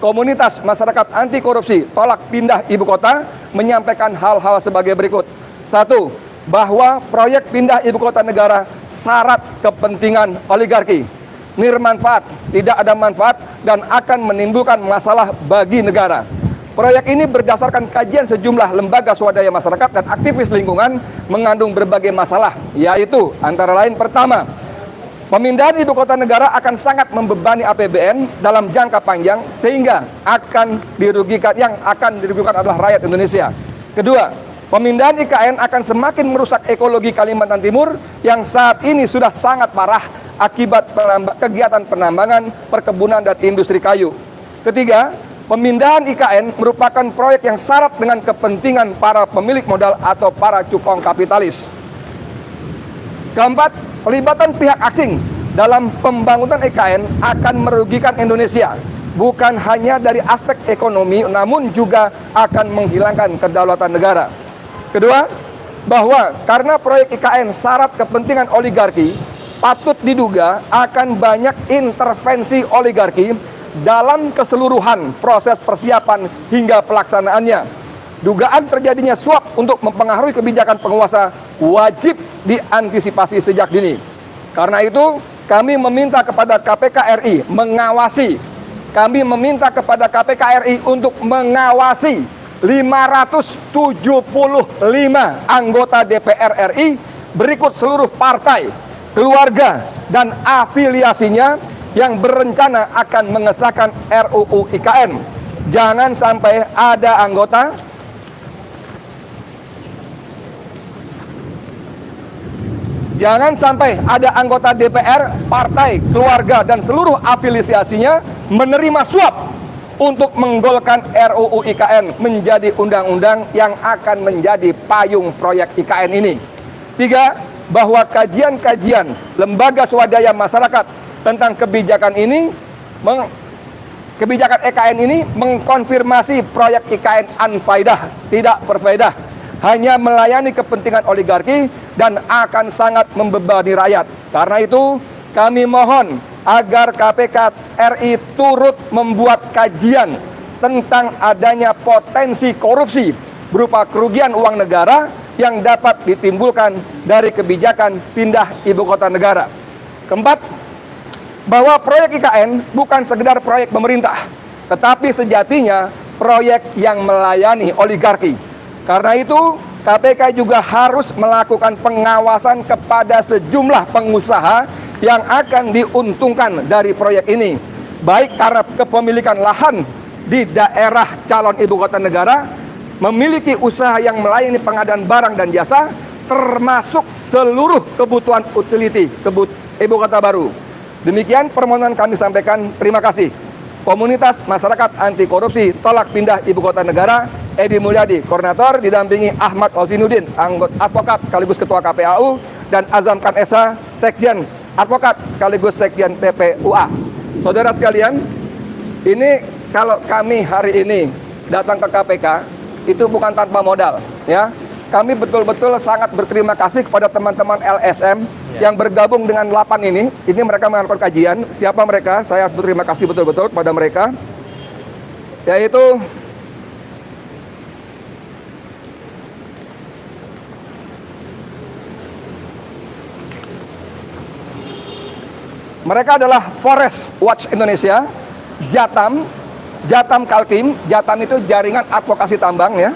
Komunitas Masyarakat Anti Korupsi Tolak Pindah Ibu Kota menyampaikan hal-hal sebagai berikut. 1. Bahwa proyek pindah ibu kota negara syarat kepentingan oligarki, nirmanfaat, tidak ada manfaat, dan akan menimbulkan masalah bagi negara. Proyek ini berdasarkan kajian sejumlah lembaga swadaya masyarakat dan aktivis lingkungan mengandung berbagai masalah, yaitu antara lain pertama, pemindahan ibu kota negara akan sangat membebani APBN dalam jangka panjang sehingga akan dirugikan adalah rakyat Indonesia. Kedua, pemindahan IKN akan semakin merusak ekologi Kalimantan Timur yang saat ini sudah sangat parah akibat kegiatan penambangan, perkebunan, dan industri kayu. Ketiga, pemindahan IKN merupakan proyek yang syarat dengan kepentingan para pemilik modal atau para cukong kapitalis. Keempat, pelibatan pihak asing dalam pembangunan IKN akan merugikan Indonesia, bukan hanya dari aspek ekonomi, namun juga akan menghilangkan kedaulatan negara. Kedua, bahwa karena proyek IKN syarat kepentingan oligarki, patut diduga akan banyak intervensi oligarki dalam keseluruhan proses persiapan hingga pelaksanaannya. Dugaan terjadinya suap untuk mempengaruhi kebijakan penguasa wajib diantisipasi sejak dini. Karena itu, kami meminta kepada KPK RI mengawasi. Kami meminta kepada KPK RI untuk mengawasi 575 anggota DPR RI berikut seluruh partai, keluarga, dan afiliasinya yang berencana akan mengesahkan RUU IKN. Jangan sampai ada anggota DPR, partai, keluarga, dan seluruh afiliasinya menerima suap untuk menggolkan RUU IKN menjadi undang-undang yang akan menjadi payung proyek IKN ini. 3. Bahwa kajian-kajian lembaga swadaya masyarakat tentang kebijakan IKN ini mengkonfirmasi proyek IKN unfaedah, tidak berfaedah, hanya melayani kepentingan oligarki dan akan sangat membebani rakyat. Karena itu, kami mohon agar KPK RI turut membuat kajian tentang adanya potensi korupsi berupa kerugian uang negara yang dapat ditimbulkan dari kebijakan pindah ibu kota negara. Keempat, bahwa proyek IKN bukan sekedar proyek pemerintah, tetapi sejatinya proyek yang melayani oligarki. Karena itu, KPK juga harus melakukan pengawasan kepada sejumlah pengusaha yang akan diuntungkan dari proyek ini, baik karena kepemilikan lahan di daerah calon ibu kota negara, memiliki usaha yang melayani pengadaan barang dan jasa, termasuk seluruh kebutuhan utility ibu kota baru. Demikian permohonan kami sampaikan. Terima kasih. Komunitas Masyarakat Anti Korupsi Tolak Pindah Ibu Kota Negara, Edi Mulyadi, Koordinator, didampingi Ahmad Ozinuddin, anggota advokat sekaligus Ketua KPAU, dan Azam Kan Esa, Sekjen Advokat sekaligus Sekjen PPUA. Saudara sekalian, ini kalau kami hari ini datang ke KPK, itu bukan tanpa modal, ya. Kami betul-betul sangat berterima kasih kepada teman-teman LSM yang bergabung dengan 8 ini. Ini mereka melakukan kajian. Siapa mereka? Saya harus berterima kasih betul-betul kepada mereka. Yaitu mereka adalah Forest Watch Indonesia, Jatam Kaltim, Jatam itu jaringan advokasi tambang, ya.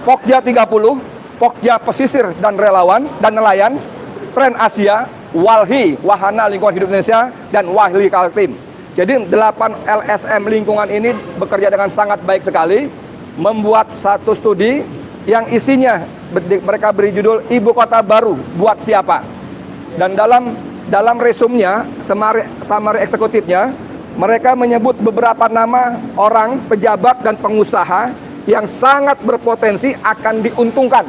Pokja 30, Pokja Pesisir dan Relawan dan Nelayan, Tren Asia, Walhi, Wahana Lingkungan Hidup Indonesia, dan Wahli Kaltim. Jadi 8 LSM lingkungan ini bekerja dengan sangat baik sekali, membuat satu studi yang isinya mereka beri judul Ibu Kota Baru buat siapa. Dan dalam resumnya, summary eksekutifnya, mereka menyebut beberapa nama orang, pejabat, dan pengusaha yang sangat berpotensi akan diuntungkan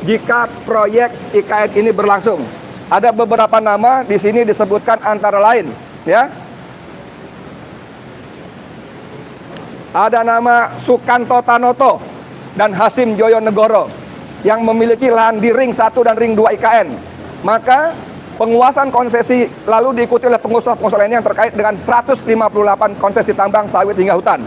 jika proyek IKN ini berlangsung. Ada beberapa nama di sini disebutkan antara lain, ya. Ada nama Sukanto Tanoto dan Hasim Joyonegoro yang memiliki lahan di Ring 1 dan Ring 2 IKN. Maka penguasaan konsesi lalu diikuti oleh pengusaha-pengusaha lainnya yang terkait dengan 158 konsesi tambang, sawit, hingga hutan.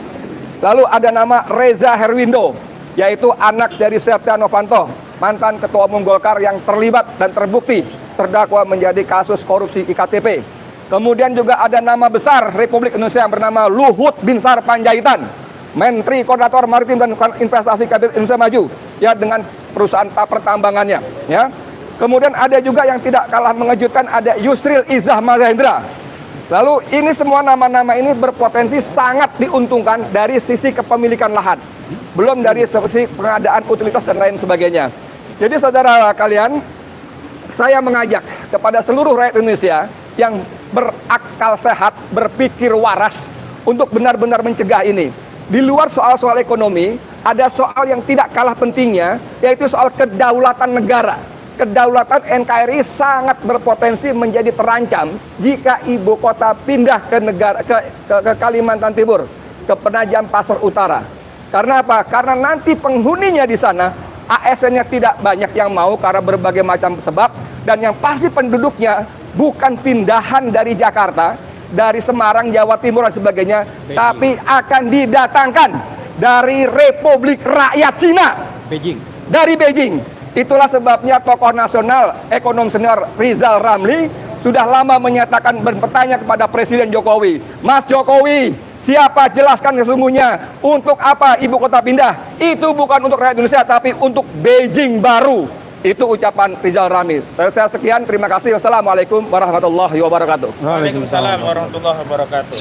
Lalu ada nama Reza Herwindo, yaitu anak dari Setia Novanto, mantan Ketua Umum Golkar yang terlibat dan terbukti terdakwa menjadi kasus korupsi IKTP. Kemudian juga ada nama besar Republik Indonesia yang bernama Luhut Binsar Panjaitan, Menteri Koordinator Maritim dan Investasi Kabinet Indonesia Maju, ya, dengan perusahaan pertambangannya, ya. Kemudian ada juga yang tidak kalah mengejutkan, ada Yusril Izzah Mahendra. Lalu ini semua nama-nama ini berpotensi sangat diuntungkan dari sisi kepemilikan lahan, belum dari sisi pengadaan utilitas dan lain sebagainya. Jadi saudara kalian, saya mengajak kepada seluruh rakyat Indonesia yang berakal sehat, berpikir waras untuk benar-benar mencegah ini. Di luar soal-soal ekonomi, ada soal yang tidak kalah pentingnya, yaitu soal kedaulatan negara. Kedaulatan NKRI sangat berpotensi menjadi terancam jika ibu kota pindah ke Kalimantan Timur, ke Penajam Pasar Utara. Karena apa? Karena nanti penghuninya di sana, ASN-nya tidak banyak yang mau karena berbagai macam sebab, dan yang pasti penduduknya bukan pindahan dari Jakarta, dari Semarang, Jawa Timur dan sebagainya, tapi akan didatangkan dari Republik Rakyat Cina, dari Beijing. Itulah sebabnya tokoh nasional, ekonom senior Rizal Ramli sudah lama menyatakan bertanya kepada Presiden Jokowi, Mas Jokowi, siapa jelaskan sesungguhnya untuk apa ibu kota pindah? Itu bukan untuk rakyat Indonesia, tapi untuk Beijing baru. Itu ucapan Rizal Ramli. Saya sekian, terima kasih. Wassalamualaikum warahmatullahi wabarakatuh. Waalaikumsalam warahmatullahi wabarakatuh.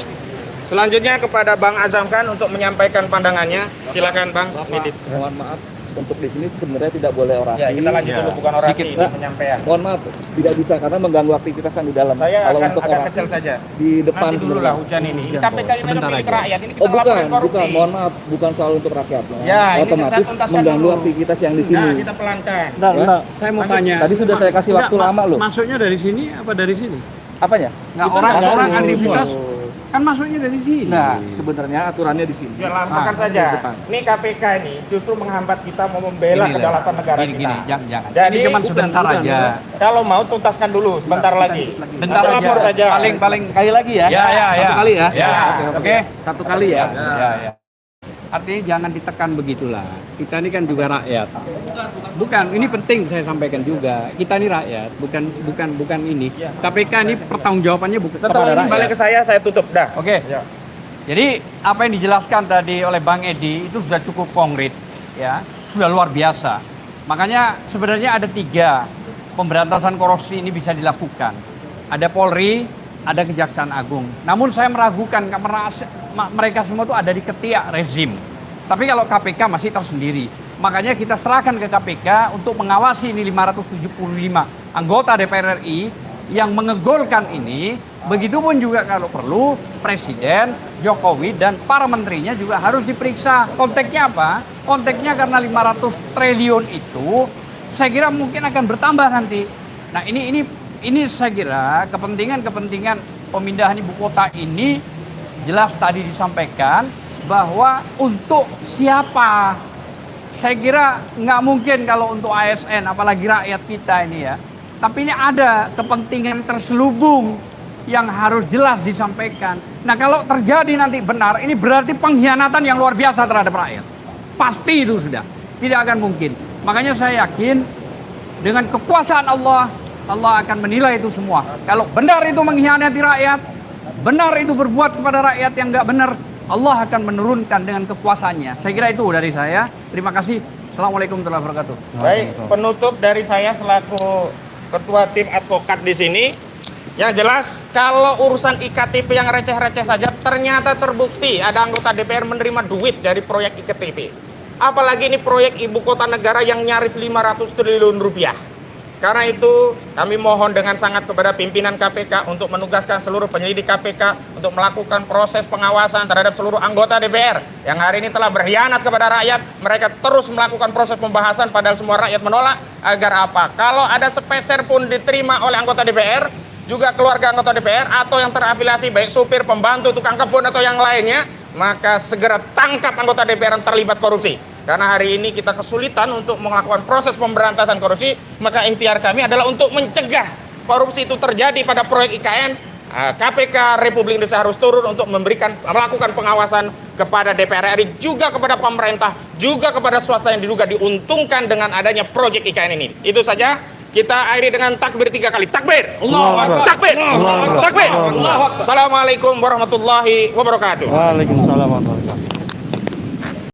Selanjutnya kepada Bang Azam Khan untuk menyampaikan pandangannya. Silakan Bang. Mohon maaf, untuk di sini sebenarnya tidak boleh orasi. Ya, kita lanjut dulu, bukan orasi, ini penyampaian. Mohon maaf, tidak bisa karena mengganggu aktivitas yang di dalam. Saya kalau akan untuk agak orasi kecil saja. Di depan nanti dulu lah hujan ini. KPK ini adalah milik rakyat. Ini kita bukan, korupsi. mohon maaf, bukan soal untuk rakyat. Ya, otomatis mengganggu aktivitas yang di sini. Nah, kita pelankan. Nah, saya mau tanya. Tadi sudah saya kasih waktu lama loh. Masuknya dari sini apa dari sini? Apanya? Nggak, orang aktivitas kan masuknya dari sini. Nah, sebenarnya aturannya di sini. Ya, lampahkan saja. Ini KPK ini justru menghambat kita mau membela kedaulatan negara kita. Gini, jangan. Jadi ini cuma sebentar aja. Kalau mau tuntaskan dulu sebentar lagi. Bentar Nanti aja. lapor saja. Paling Sekali lagi ya. Ya. Satu kali ya. Ya. Oke. Satu kali ya. Ya. Artinya jangan ditekan begitulah. Kita ini kan juga rakyat. Bukan, ini penting saya sampaikan juga. Kita ini rakyat, bukan ini. KPK ini pertanggungjawabannya bukan kepada Setelah ini rakyat. balik ke saya tutup dah. Oke. Ya. Jadi apa yang dijelaskan tadi oleh Bang Edi itu sudah cukup konkret, ya, sudah luar biasa. Makanya sebenarnya ada 3 pemberantasan korupsi ini bisa dilakukan. Ada Polri, ada Kejaksaan Agung. Namun saya meragukan karena mereka semua itu ada di ketiak rezim. Tapi kalau KPK masih tersendiri. Makanya kita serahkan ke KPK untuk mengawasi ini 575 anggota DPR RI yang mengegolkan ini. Begitupun juga kalau perlu Presiden Jokowi dan para menterinya juga harus diperiksa. Konteksnya apa? Konteksnya karena 500 triliun itu saya kira mungkin akan bertambah nanti. Nah, ini saya kira kepentingan pemindahan ibu kota ini jelas tadi disampaikan bahwa untuk siapa. Saya kira nggak mungkin kalau untuk ASN, apalagi rakyat kita ini ya. Tapi ini ada kepentingan terselubung yang harus jelas disampaikan. Nah, kalau terjadi nanti benar, ini berarti pengkhianatan yang luar biasa terhadap rakyat. Pasti itu sudah. Tidak akan mungkin. Makanya saya yakin dengan kekuasaan Allah, Allah akan menilai itu semua. Kalau benar itu mengkhianati rakyat, benar itu berbuat kepada rakyat yang nggak benar, Allah akan menurunkan dengan kekuasaannya. Saya kira itu dari saya. Terima kasih. Assalamualaikum warahmatullahi wabarakatuh. Baik, penutup dari saya selaku ketua tim advokat di sini. Yang jelas, kalau urusan IKTP yang receh-receh saja, ternyata terbukti ada anggota DPR menerima duit dari proyek IKTP. Apalagi ini proyek ibu kota negara yang nyaris 500 triliun rupiah. Karena itu, kami mohon dengan sangat kepada pimpinan KPK untuk menugaskan seluruh penyelidik KPK untuk melakukan proses pengawasan terhadap seluruh anggota DPR yang hari ini telah berkhianat kepada rakyat. Mereka terus melakukan proses pembahasan padahal semua rakyat menolak. Agar apa? Kalau ada sepeser pun diterima oleh anggota DPR, juga keluarga anggota DPR atau yang terafiliasi baik supir, pembantu, tukang kebun atau yang lainnya, maka segera tangkap anggota DPR yang terlibat korupsi. Karena hari ini kita kesulitan untuk melakukan proses pemberantasan korupsi, maka ikhtiar kami adalah untuk mencegah korupsi itu terjadi pada proyek IKN. KPK Republik Indonesia harus turun untuk melakukan pengawasan kepada DPR RI, juga kepada pemerintah, juga kepada swasta yang diduga diuntungkan dengan adanya proyek IKN ini. Itu saja. Kita akhiri dengan takbir 3 kali. Takbir! Takbir! Takbir! Assalamualaikum warahmatullahi wabarakatuh. Waalaikumsalam warahmatullahi wabarakatuh.